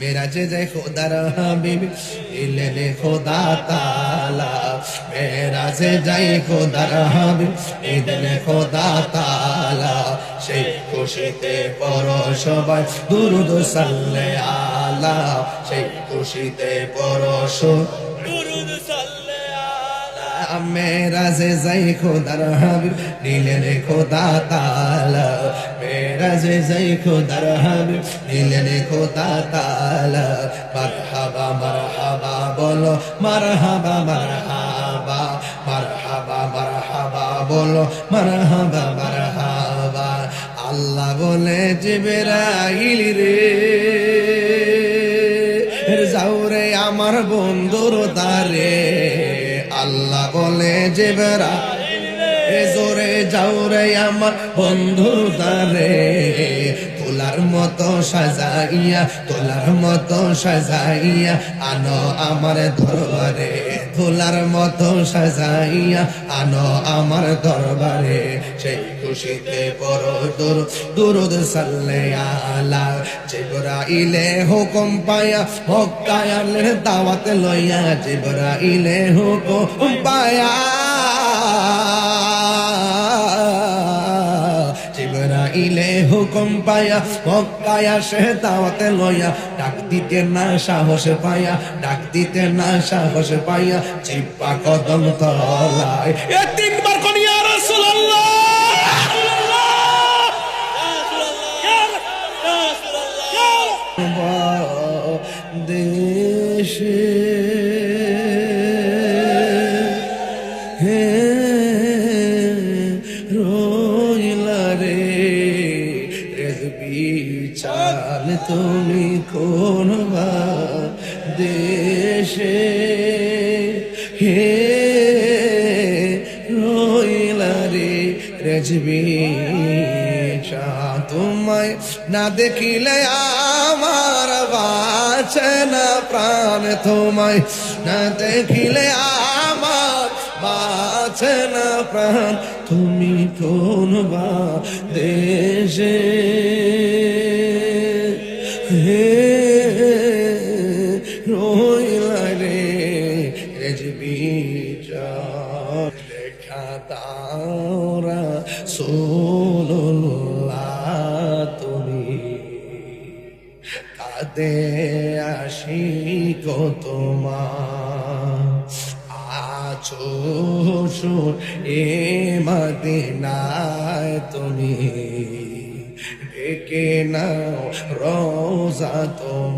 मेराजे जाए खुदार हबीब इलेने खुदा ताला मेराजे जाए खुदार हबीब इलेने खुदा ताला সেই খুশিতে পড়ো সবাই দুরূদ সাল্লে আলা সেই খুশিতে পড়ো দুরূদ সাল্লে আলা মেরাজে যাই খোদার হাবিব নিলেন খোদা তাআলা মেরাজে যাই খোদার হাবিব নিলেন খোদা তাআলা মারহাবা মারহাবা বলো মারহাবা মারহাবা মারহাবা মারহাবা বলো মারহাবা মারহাবা আল্লাহ বলে জিবরাইল রে যাও রে আমার বন্ধুর দ্বারে আল্লাহ বলে জিবরাইল রে জোরে যাও রে আমার বন্ধুর দ্বারে তোলার মতো সাজাইয়া আনো আমার দরবারে তোলার মতো সাজাইয়া আনো আমার দরবারে সেই খুশিতে পড়ো দুরূদ সাল্লে আলা জিবরাইলে হুকুম পায়া মক্কায়ালের দাওয়াত লইয়া জিবরাইলে হুকুম পায়া জিবরাইলে হুকুম পায়া মক্কায় সে দাওয়াতে লইয়া ডাক দিতে না সাহস পায়া চিপা কদম তলায় তিনবার কোন ইয়া রাসূলুল্লাহ দেশে চাল তুমি কোন দেশে হে রইলা রে রেজবি তোমায় না দেখিলে আমার বাঁচে না প্রাণ তোমায় না দেখিলে আমার বাঁচে না প্রাণ তুমি কোন দেশে রইলা রে রেজবি দেখা তারা রাসূলুল্লাহ তুমি কাঁদে আশিক তোমার আছো এ মদিনায় তুমি ডেকে নাও রোজা তোমার